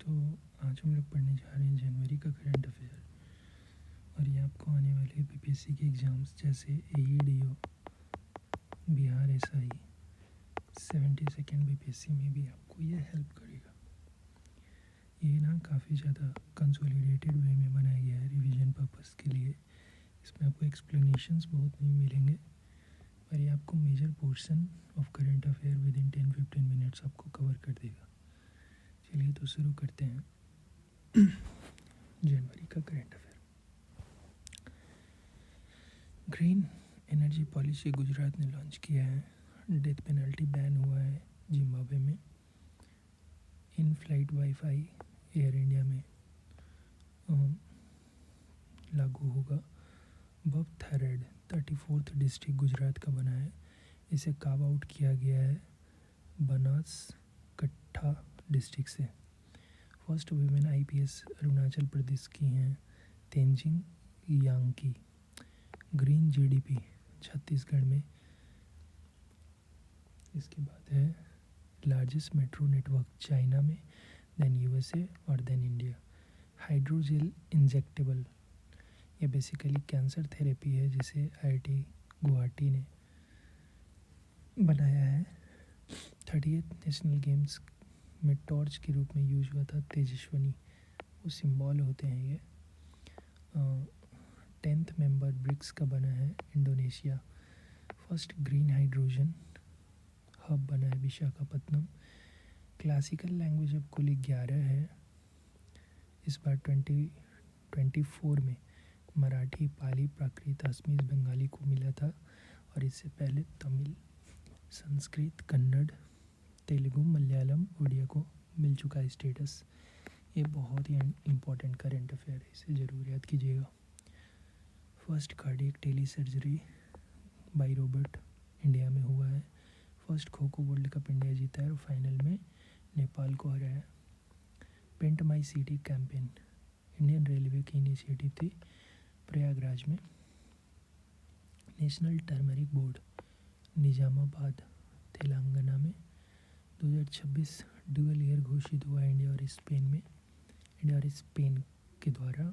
तो आज हम लोग पढ़ने जा रहे हैं जनवरी का करंट अफेयर। और ये आपको आने वाले बीपीएससी के एग्ज़ाम्स जैसे एईडीओ, बिहार एसआई, 72nd बीपीएससी में भी आपको ये हेल्प करेगा। ये ना काफ़ी ज़्यादा कंसोलिडेटेड वे में बनाया गया है रिवीजन पर्पस के लिए। इसमें आपको एक्सप्लेनेशंस बहुत नहीं मिलेंगे, पर ये आपको major portion of current affair within 10-15 minutes आपको कवर कर देगा। चलिए तो शुरू करते हैं जनवरी का current affair. Green energy policy Gujarat ने लॉन्च किया है। डेथ पेनल्टी बैन हुआ है जिम्बाब्वे में। In flight wifi air India में लागू होगा। बब थैरेड 34th डिस्ट्रिक्ट गुजरात का बना है। इसे कार्व आउट किया गया है बनासकट्ठा डिस्ट्रिक्ट से। First women IPS Arunachal Pradesh की हैं Tenzing Yankee. Green GDP Chhattisgarh में। इसके बाद है लार्जेस्ट मेट्रो नेटवर्क चाइना में, देन यूएसए और देन इंडिया। हाइड्रोजेल इंजेक्टेबल, ये बेसिकली कैंसर थेरेपी है जिसे आईआईटी गुवाहाटी ने बनाया है। 30th नेशनल गेम्स में टॉर्च के रूप में यूज हुआ था तेजस्विनी, वो सिंबल होते हैं ये। 10th मेंबर ब्रिक्स का बना है Indonesia. First green hydrogen hub बना है विशाखापत्तनम। क्लासिकल लैंग्वेज अब कुल 11 है। इस बार 2024 में मराठी, पाली, प्राकृत, असमीज, बंगाली को मिला था, और इससे पहले तमिल, संस्कृत, कन्नड़, तेलुगु, मलयालम, उड़िया को मिल चुका है स्टेटस। ये बहुत ही इम्पोर्टेंट करंट अफेयर है, इसे ज़रूर याद कीजिएगा। First cardiac tele surgery by robot India में हुआ है। First kho kho world cup India जीता है और फाइनल में नेपाल को हराया। Paint my city campaign Indian railway की इनिशिएटिव थी प्रयागराज में। National turmeric board Nizamabad Telangana में। 2026 ड्यूअल ईयर घोषित हुआ इंडिया और स्पेन में। इंडिया और स्पेन के द्वारा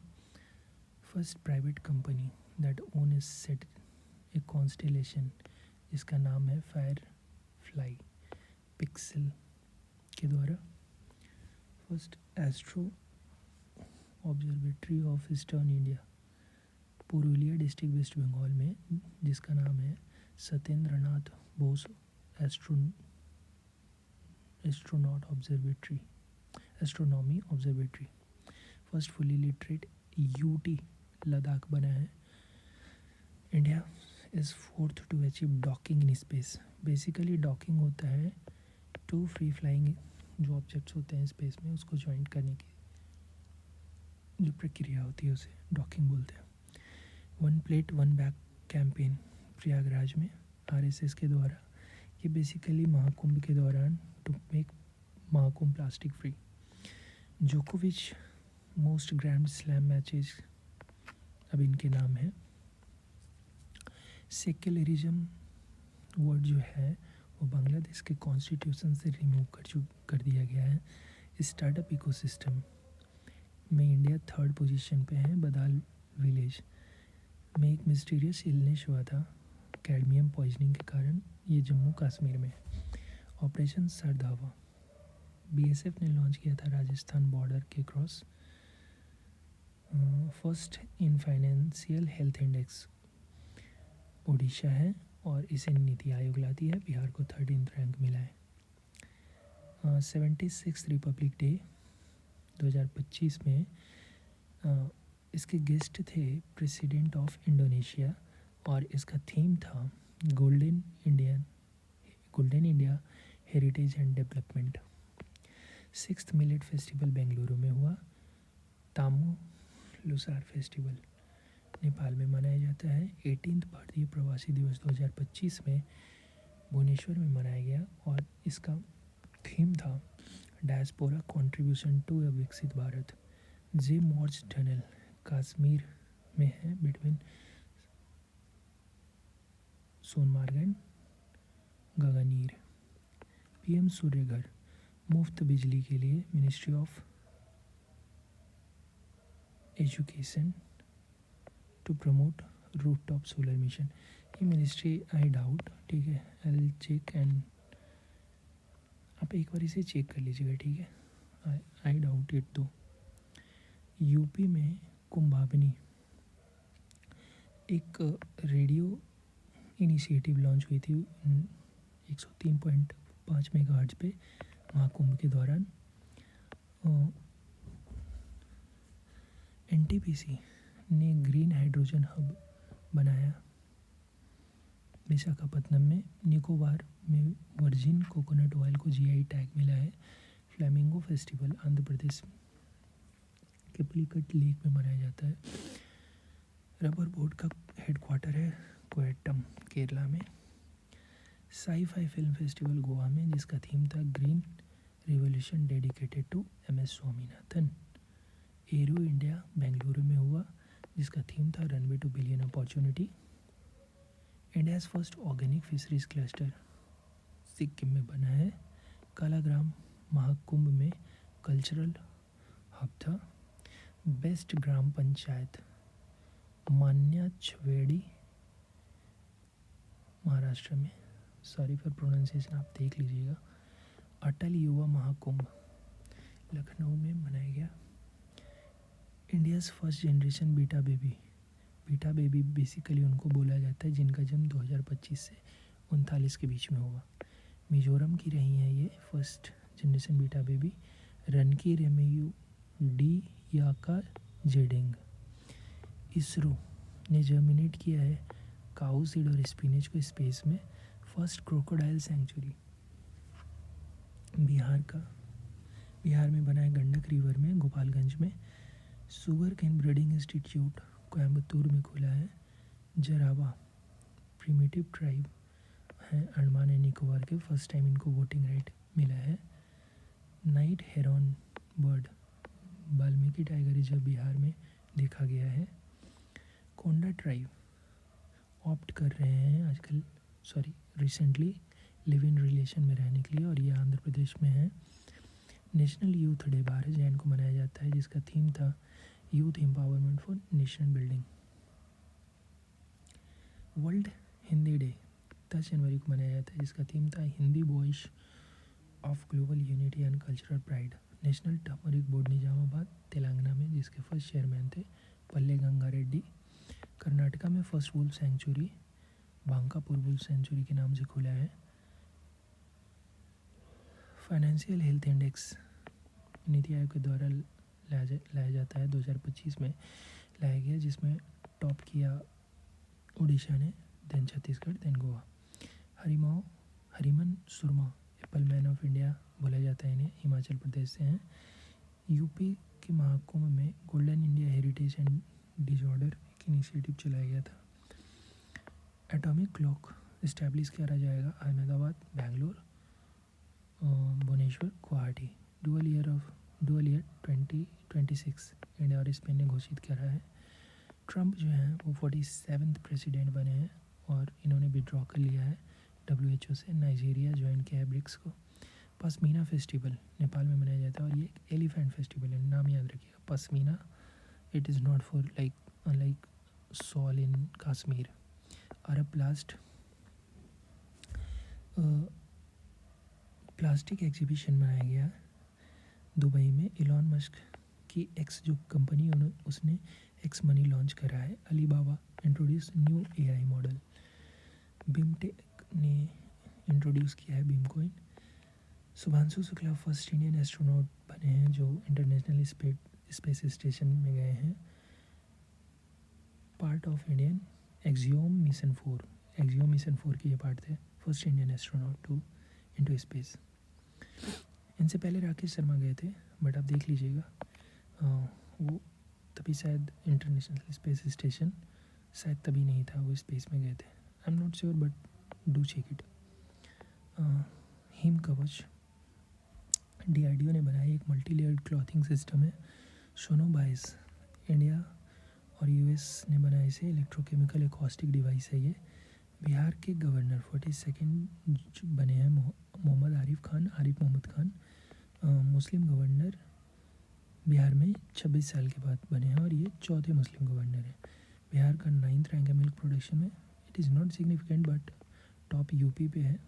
first private company that own is set a constellation, इसका नाम है फायर फ्लाई पिक्सल के द्वारा। First astro observatory of eastern India Purulia district West Bengal में, जिसका नाम है Satyendranath Bose astronaut observatory astronomy observatory. First fully literate UT Ladakh बना है। India is 4th to achieve docking in space. Basically docking होता है टू फ्री फ्लाइंग जो ऑब्जेक्ट्स होते हैं स्पेस में, उसको ज्वाइन करने की जो प्रक्रिया होती है उसे डॉकिंग बोलते हैं। One plate one bag campaign Prayagraj में आरएसएस के द्वारा। ये बेसिकली महाकुंभ के दौरान to make Mahakumbh plastic free. जोकोविच मोस्ट ग्रैंड स्लैम मैचेस अब इनके नाम है। सेक्युलरिज्म वर्ड जो है वो बांग्लादेश के कॉन्स्टिट्यूशन से रिमूव कर दिया गया है। स्टार्टअप इकोसिस्टम में इंडिया 3rd पोजीशन पे है। बदाल विलेज में एक मिस्टीरियस इलनेस हुआ था कैडमियम पॉइजनिंग के कारण, ये जम्मू कश्मीर में। ऑपरेशन सरधावा बीएसएफ ने लॉन्च किया था राजस्थान बॉर्डर के cross. First in financial health index Odisha है और इसे नीति आयोग लाती है। बिहार को 13th रैंक मिला है। 76 रिपब्लिक डे 2025 में इसके गेस्ट थे प्रेसिडेंट ऑफ इंडोनेशिया, और इसका थीम था golden India heritage and development. 6th millet festival Bengaluru में हुआ। तामू लुसार फेस्टिवल नेपाल में मनाया जाता है। 18th भारतीय प्रवासी दिवस 2025 में भुवनेश्वर में मनाया गया, और इसका थीम था diaspora contribution to a Viksit Bharat. Z Morh tunnel Kashmir में है between Sonamarg and Gagangir. PM Surya Ghar Muft Bijli के लिए ministry of education to promote roof top solar mission. ये मिनिस्ट्री आई डाउट, ठीक है, आई चेक एंड आप एक बार इसे चेक कर लीजिएगा, ठीक है, आई डाउट इट दो। यूपी में कुंभावनी एक रेडियो इनिशिएटिव लॉन्च हुई थी 103.5 मेगाहर्ट्ज़ पे महाकुंभ के दौरान। एनटीपीसी ने ग्रीन हाइड्रोजन हब बनाया विशाखापत्तनम में। निकोबार में वर्जिन कोकोनट ऑयल को जीआई टैग मिला है। फ्लैमिंगो फेस्टिवल आंध्र प्रदेश के पुलिकट लेक में मनाया जाता है। रबर बोर्ड का हेडक्वार्टर है कोयट्टम केरला में। साई-फाई फिल्म फेस्टिवल गोवा में जिसका थीम था green revolution dedicated to MS Swaminathan. Aero India Bengaluru में हुआ जिसका थीम था runway to billion opportunity. India's first organic fisheries cluster Sikkim में बना है। कालाग्राम महाकुंभ में कल्चरल हब था। बेस्ट ग्राम पंचायत मान्याछवेड़ी महाराष्ट्र में, सॉरी फॉर प्रोनाउंसिएशन, आप देख लीजिएगा। अटल युवा महाकुंभ लखनऊ में मनाया गया। India's first generation beta baby basically उनको बोला जाता है जिनका जन्म 2025 से 39 के बीच में हुआ। मिजोरम की रही हैं ये फर्स्ट जनरेशन बीटा बेबी। रनकी रेमेयू डी याका जेडेंग। इसरो ने जर्मिनेट किया है काऊ सीड और स्पिनच को स्पेस में। फर्स्ट क्रोकोडाइल सेंचुरी बिहार में बना है गंडक रिवर में गोपालगंज में। Sugarcane breeding institute Coimbatore में खुला है। जरावा प्रिमिटिव ट्राइब हैं अंडमान एंड निकोबार के, फर्स्ट टाइम इनको वोटिंग राइट मिला है। Night heron bird Valmiki tiger reserve Bihar में देखा गया है। कोंडा ट्राइब ऑप्ट कर रहे हैं आजकल, रिसेंटली लिव इन रिलेशन में रहने के लिए, और ये आंध्र प्रदेश में है। नेशनल यूथ डे 12 जैन को मनाया जाता है जिसका थीम था youth empowerment for nation building. World Hindi day 10 जनवरी को मनाया जाता है जिसका थीम था Hindi voice of global unity and cultural pride. National turmeric board Nizamabad Telangana में जिसके फर्स्ट चेयरमैन थे पल्ले गंगा रेड्डी। कर्नाटका में first wolf sanctuary Bankapur wolf sanctuary के नाम से खुला है। Financial health index NITI Aayog के द्वारा लाया जाता है, 2025 में लाया गया, जिसमें टॉप किया उड़ीसा ने, then Chhattisgarh, then Goa. Hariman Sharma apple man of India बोला जाता है इन्हें, हिमाचल प्रदेश से हैं। यूपी के महाकुंभ में golden India heritage and disorder एक इनिशिएटिव चलाया गया था। एटॉमिक क्लॉक इस्टेब्लिश करा जाएगा Ahmedabad, Bangalore, Bhubaneswar, Guwahati. Dual year 2026 India और स्पेन ने घोषित करा है। ट्रंप जो हैं वो 47th प्रेसिडेंट बने हैं और इन्होंने विड्रॉ कर लिया है WHO से। नाइजीरिया ज्वाइन किया है ब्रिक्स को। पश्मीना फेस्टिवल नेपाल में मनाया जाता है और ये एक एलिफेंट फेस्टिवल है, नाम याद रखिएगा pashmina. It is not for like shawl in Kashmir. Arab plastic exhibition मनाया गया दुबई में। इलॉन मस्क की एक्स जो कंपनी उसने एक्स मनी लॉन्च करा है। Alibaba introduce new AI model. बीमटेक ने इंट्रोड्यूस किया है बीमकॉइन। Shubhanshu Shukla first Indian astronaut बने हैं जो इंटरनेशनल स्पेस स्टेशन में गए हैं। Part of Indian Axiom mission 4 के ये पार्ट थे। First Indian astronaut to into space. इनसे पहले राकेश शर्मा गए थे, बट आप देख लीजिएगा वो तभी शायद इंटरनेशनल स्पेस स्टेशन शायद तभी नहीं था, वो स्पेस में गए थे। I am not sure but do check it. Him Kavach DRDO ने बनाया एक मल्टी लेयर्ड क्लॉथिंग सिस्टम है। सोनोबाइस इंडिया और US ने बनाया इसे। इलेक्ट्रोकेमिकल एकॉस्टिक डिवाइस है ये। बिहार के गवर्नर 42nd बने हैं मोहम्मद आरिफ मोहम्मद खान। मुस्लिम गवर्नर बिहार में 26 साल के बाद बने हैं और ये चौथे मुस्लिम गवर्नर हैं। बिहार का 9th रैंक है मिल्क प्रोडक्शन में। It is not significant but top UP पे है।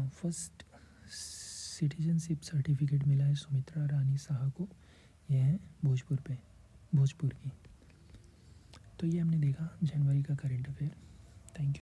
फर्स्ट सिटीजनशिप सर्टिफिकेट मिला है सुमित्रा रानी शाह को। ये है भोजपुर की। तो ये हमने देखा जनवरी का करंट अफेयर। Thank you.